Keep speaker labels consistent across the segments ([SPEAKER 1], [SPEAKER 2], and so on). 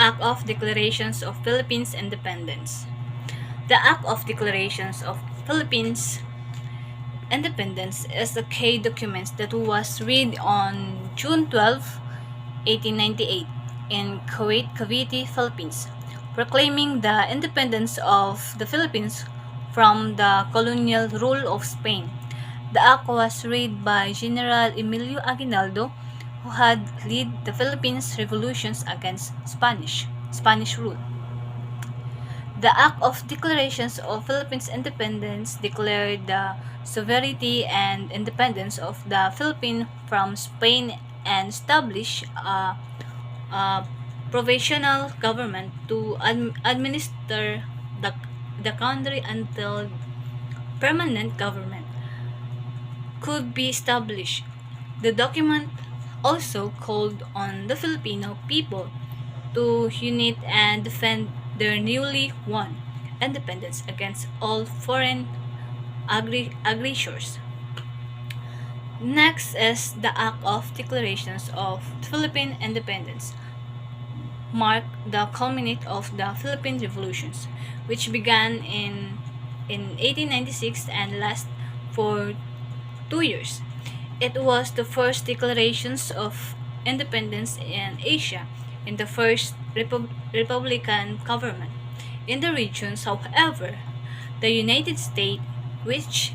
[SPEAKER 1] Act of Declarations of Philippines Independence. The Act of Declarations of Philippines Independence is a key document that was read on June 12, 1898 in Kuwait Cavite, Philippines, proclaiming the independence of the Philippines from the colonial rule of Spain. The act was read by General Emilio Aguinaldo, who had led the Philippines revolutions against Spanish rule. The Act of Declarations of Philippines Independence declared the sovereignty and independence of the Philippines from Spain and established a provisional government to administer the, the country until permanent government could be established. The document also called on the Filipino people to unite and defend their newly won independence against all foreign aggressors. Next is the Act of Declarations of Philippine Independence, mark the culminate of the Philippine revolutions, which began in 1896 and last for 2 years. It was the first declarations of independence in Asia and the first republican government in the regions. However, the United States, which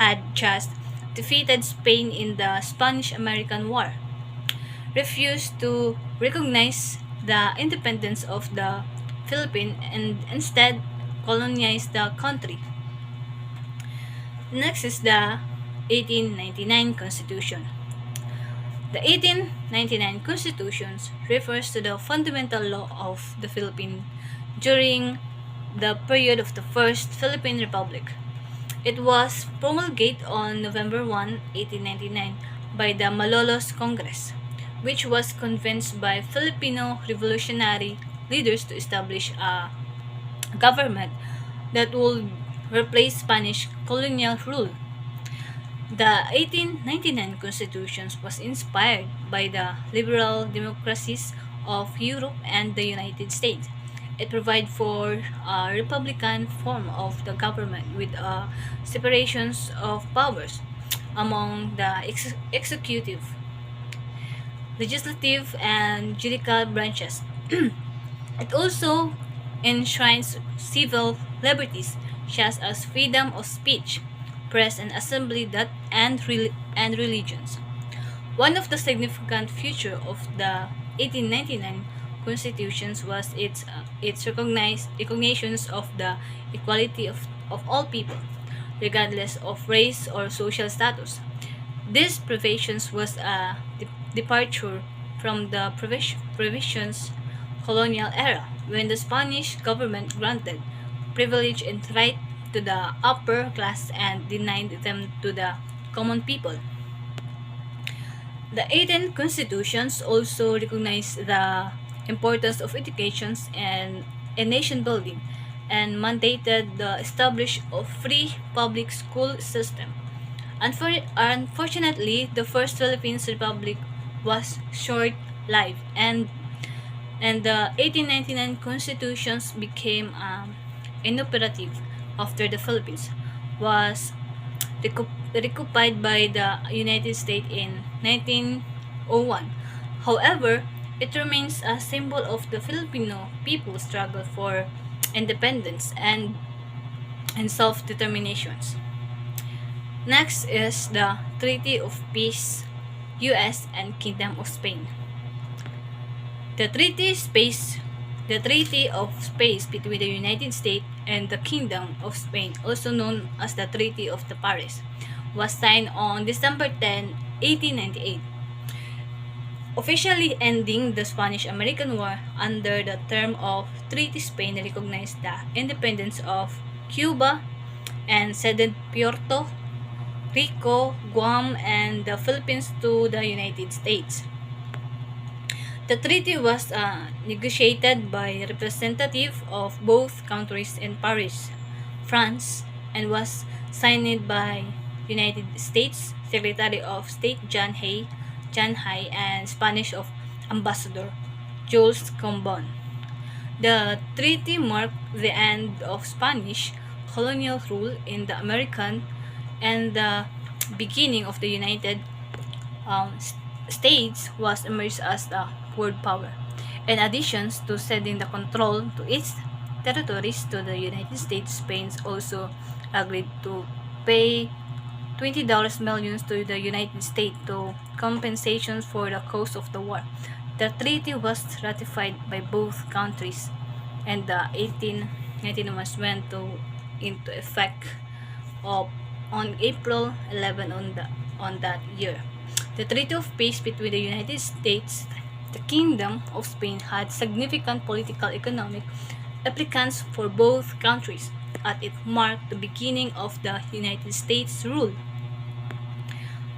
[SPEAKER 1] had just defeated Spain in the Spanish-American War, refused to recognize the independence of the Philippines and instead colonized the country. Next is the 1899 Constitution. The 1899 Constitution refers to the fundamental law of the Philippines during the period of the First Philippine Republic. It was promulgated on November 1, 1899 by the Malolos Congress, which was convinced by Filipino revolutionary leaders to establish a government that would replace Spanish colonial rule. The 1899 Constitution was inspired by the liberal democracies of Europe and the United States. It provided for a republican form of the government with separations of powers among the executive, legislative, and judicial branches. It also enshrines civil liberties such as freedom of speech, press and assembly and religions. One of the significant features of the 1899 Constitution was its recognitions of the equality of all people, regardless of race or social status. This provisions was a departure from the provisions colonial era when the Spanish government granted privilege and right to the upper class and denied them to the common people. The 18 constitutions also recognize the importance of education and nation building and mandated the establishment of free public school system. Unfortunately, the first Philippines Republic was short-lived and the 1899 constitutions became inoperative after the Philippines was occupied by the United States in 1901. However, it remains a symbol of the Filipino people's struggle for independence and self-determination. Next is the Treaty of Peace, U.S. and Kingdom of Spain. The Treaty of Space between the United States and the Kingdom of Spain, also known as the Treaty of the Paris, was signed on December 10, 1898, officially ending the Spanish-American War. Under the term of Treaty, Spain recognized the independence of Cuba and ceded Puerto Rico, Guam, and the Philippines to the United States. The treaty was negotiated by representatives of both countries in Paris, France, and was signed by United States Secretary of State John Hay and Spanish of Ambassador Jules Combon. The treaty marked the end of Spanish colonial rule in the American and the beginning of the United um, States was emerged as the world power. In addition to ceding the control to its territories to the United States, Spain also agreed to pay $20 million to the United States to compensation for the cost of the war. The treaty was ratified by both countries, and the 1891 went into effect of, on April 11 on that year. The Treaty of Peace between the United States, the Kingdom of Spain had significant political economic implications for both countries, as it marked the beginning of the United States' rule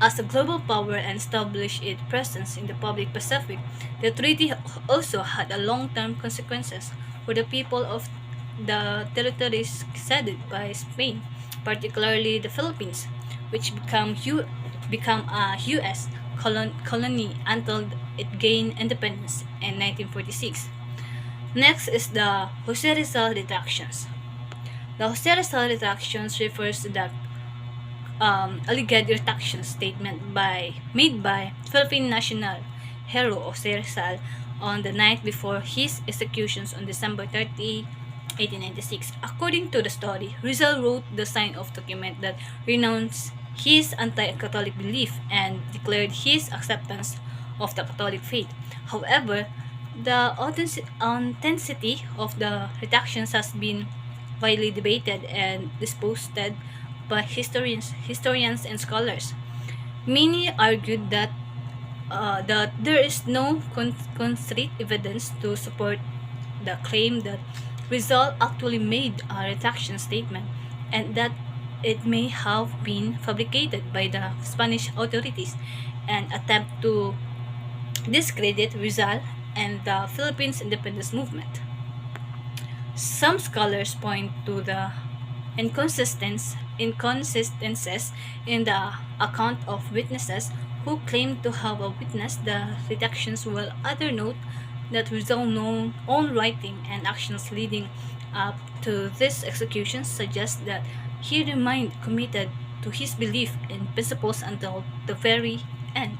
[SPEAKER 1] as a global power and established its presence in the public Pacific. The treaty also had a long-term consequences for the people of the territories ceded by Spain, particularly the Philippines, which became a U.S. colony until it gained independence in 1946. Next is the Jose Rizal retractions. The Jose Rizal retractions refers to the alleged retraction statement made by Philippine national hero Jose Rizal on the night before his execution on December 30, 1896. According to the story, Rizal wrote the sign of document that renounced his anti-Catholic belief and declared his acceptance of the Catholic faith. However, the authenticity of the retractions has been widely debated and disputed by historians and scholars. Many argued that there is no concrete evidence to support the claim that Rizal actually made a retraction statement and that it may have been fabricated by the Spanish authorities and attempt to discredit Rizal and the Philippines independence movement. Some scholars point to the inconsistencies in the account of witnesses who claim to have witnessed the reductions, while others note that Rizal's own writing and actions leading up to this execution suggest that he remained committed to his belief and principles until the very end.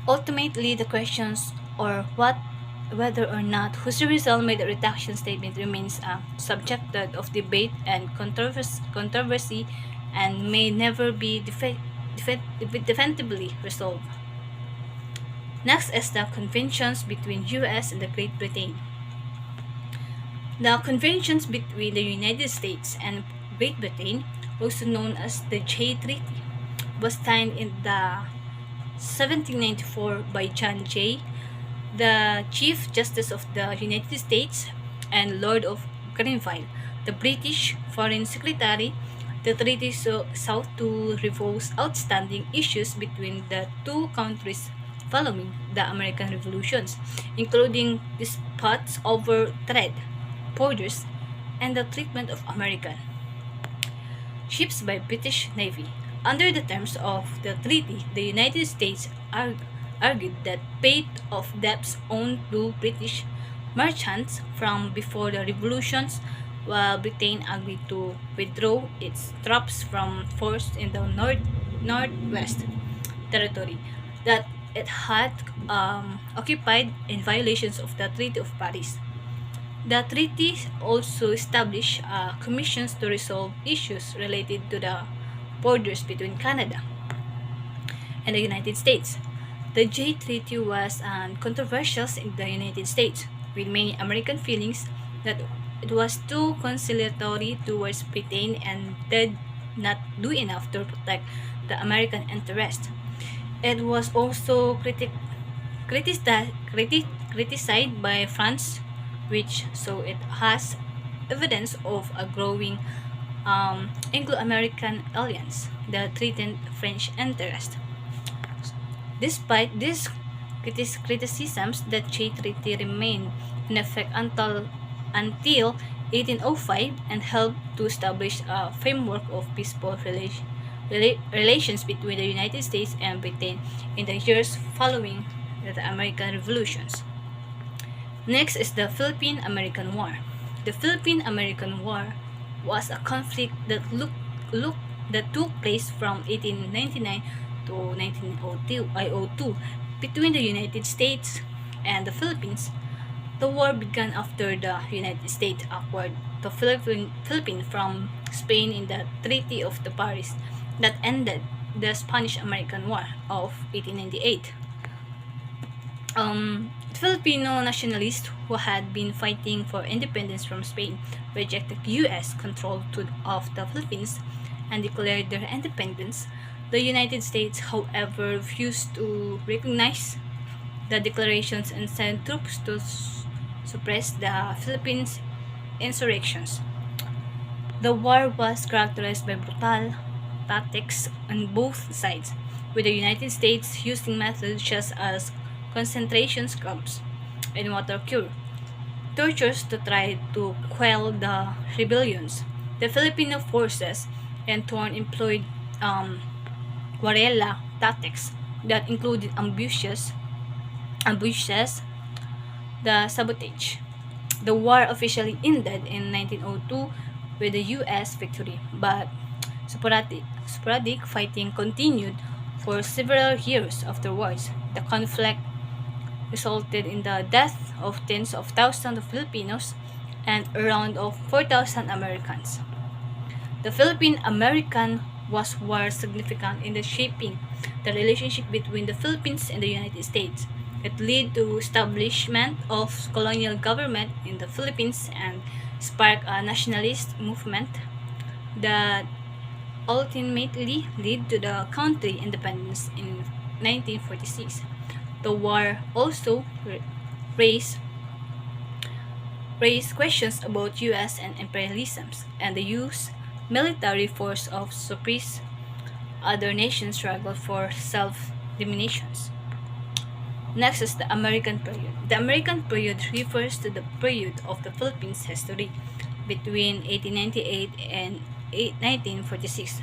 [SPEAKER 1] Ultimately, the questions or whether or not Jose Rizal made a retraction statement remains a subject of debate and controversy and may never be definitively resolved. Next is the conventions between U.S. and the Great Britain. The conventions between the United States and Great Britain, also known as the Jay Treaty, was signed in the 1794 by John Jay, the Chief Justice of the United States, and Lord of Grenville, the British Foreign Secretary. The treaty sought to resolve outstanding issues between the two countries following the American Revolutions, including disputes over trade, borders, and the treatment of American ships by British Navy. Under the terms of the treaty, the United States argued that paid off debts owed to British merchants from before the revolutions, while Britain agreed to withdraw its troops from forts in the northwest territory that it had occupied in violations of the Treaty of Paris. The treaty also established commissions to resolve issues related to the borders between Canada and the United States. The Jay Treaty was controversial in the United States, with many American feelings that it was too conciliatory towards Britain and did not do enough to protect the American interest. It was also criticized by France, which so it has evidence of a growing Anglo-American alliance that threatened French interest. Despite these criticisms, the Jay Treaty remained in effect until 1805 and helped to establish a framework of peaceful relations between the United States and Britain in the years following the American revolutions. Next is the Philippine-American War. The Philippine-American War was a conflict look, that took place from 1899 to 1902 between the United States and the Philippines. The war began after the United States acquired the Philippines from Spain in the Treaty of the Paris that ended the Spanish-American War of 1898. Filipino nationalists who had been fighting for independence from Spain rejected U.S. control of the Philippines and declared their independence. The United States, however, refused to recognize the declarations and sent troops to suppress the Philippines insurrections. The war was characterized by brutal tactics on both sides, with the United States using methods such as concentration camps and water cure tortures to try to quell the rebellions. The Filipino forces in turn employed guerrilla tactics that included ambushes, the sabotage. The war officially ended in 1902 with the U.S. victory, but sporadic fighting continued for several years afterwards. The conflict resulted in the death of tens of thousands of Filipinos and around of 4,000 Americans. The Philippine-American war significant in the shaping the relationship between the Philippines and the United States. It led to establishment of colonial government in the Philippines and sparked a nationalist movement that ultimately led to the country independence in 1946. The war also raised questions about U.S. and imperialism and the use military force of suppress other nations' struggle for self-dominations. Next is the American period. The American period refers to the period of the Philippines history between 1898 and 1946,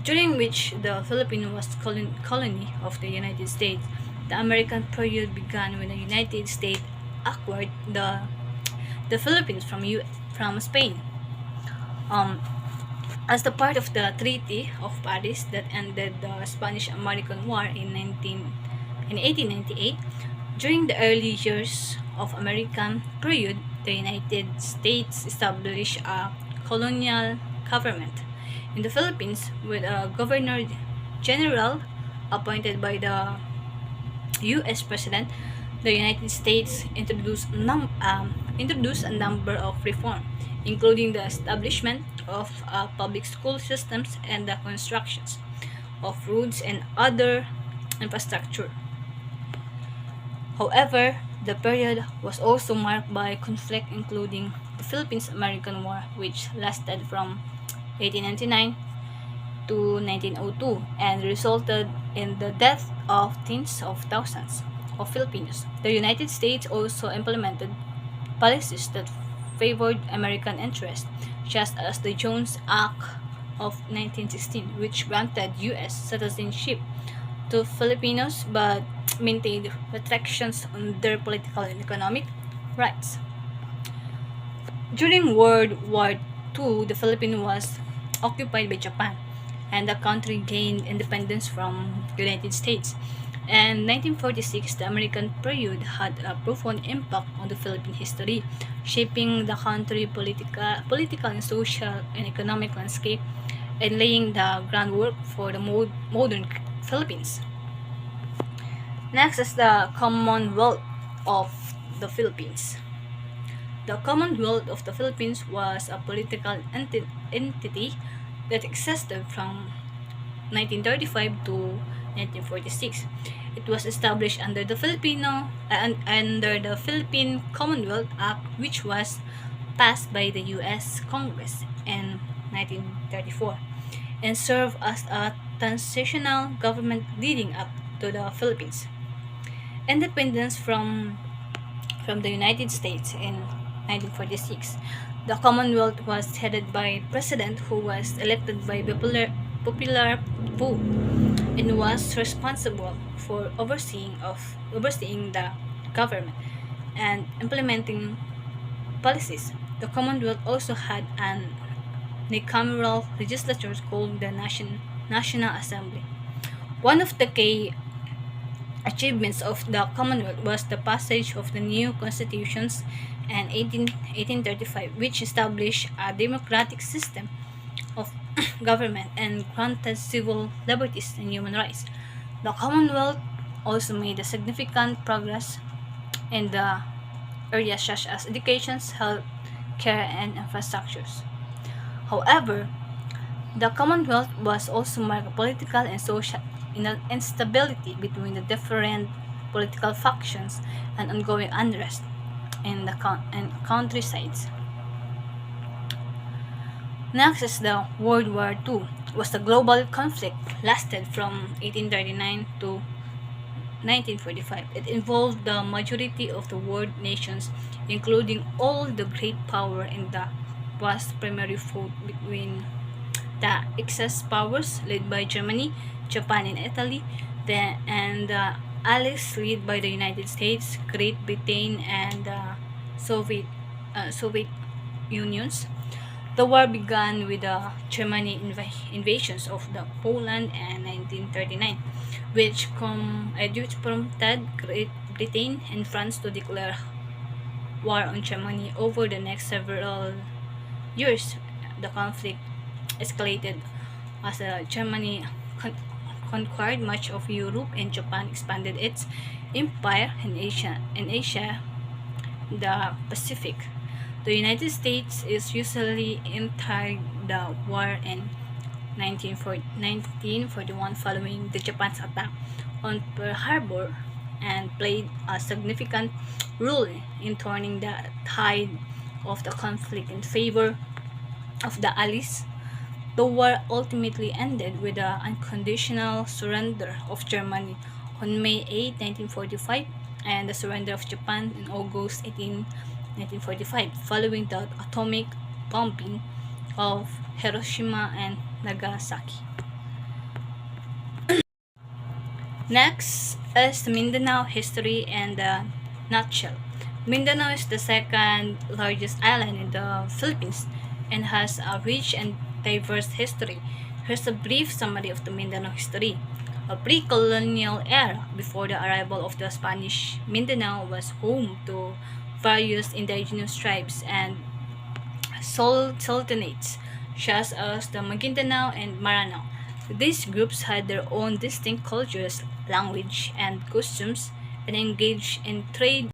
[SPEAKER 1] during which the Philippines was colony of the United States. The American period began when the United States acquired the Philippines from Spain. Um, as the part of the Treaty of Paris that ended the Spanish-American War in 1898, during the early years of American period, the United States established a colonial government in the Philippines with a governor general appointed by the U.S. President. The United States introduced a number of reforms, including the establishment of public school systems and the constructions of roads and other infrastructure. However, the period was also marked by conflict, including the Philippines-American War, which lasted from 1899 to 1902 and resulted in the death of tens of thousands of Filipinos. The United States also implemented policies that favored American interests, just as the Jones Act of 1916, which granted U.S. citizenship to Filipinos but maintained restrictions on their political and economic rights. During World War II, the Philippines was occupied by Japan, and the country gained independence from the United States. In 1946, the American period had a profound impact on the Philippine history, shaping the country's political and social and economic landscape and laying the groundwork for the modern Philippines. Next is the Commonwealth of the Philippines. The Commonwealth of the Philippines was a political entity that existed from 1935 to 1946. It was established under the under the Philippine Commonwealth Act, which was passed by the U.S. Congress in 1934, and served as a transitional government leading up to the Philippines independence from the United States in 1946. The Commonwealth was headed by a president who was elected by popular vote. and was responsible for overseeing the government and implementing policies. The Commonwealth also had an unicameral legislature called the National Assembly. One of the key achievements of the Commonwealth was the passage of the new constitutions in 1835, which established a democratic system of government and granted civil liberties and human rights. The Commonwealth also made a significant progress in the areas such as education, health care, and infrastructures. However, the Commonwealth was also marked by political and social instability between the different political factions and ongoing unrest in the countrysides. Next is the World War II. Was the global conflict lasted from 1839 to 1945. It involved the majority of the world nations, including all the great power in the vast primary fought between the excess powers led by Germany, Japan, and Italy, and the Allies led by the United States, Great Britain, and the Soviet Unions. The war began with the Germany invasions of the Poland in 1939, which prompted Great Britain and France to declare war on Germany. Over the next several years. The conflict escalated as Germany conquered much of Europe and Japan expanded its empire in Asia, the Pacific. The United States is usually entered the war in 1941 following the Japan's attack on Pearl Harbor and played a significant role in turning the tide of the conflict in favor of the Allies. The war ultimately ended with the unconditional surrender of Germany on May 8, 1945, and the surrender of Japan in August 1945, following the atomic bombing of Hiroshima and Nagasaki. Next is the Mindanao history and the nutshell. Mindanao is the second largest island in the Philippines and has a rich and diverse history. Here's a brief summary of the Mindanao history. A pre-colonial era, before the arrival of the Spanish, Mindanao was home to various indigenous tribes and sultanates, such as the Maguindanao and Maranao. These groups had their own distinct cultures, language, and customs, and engaged in trade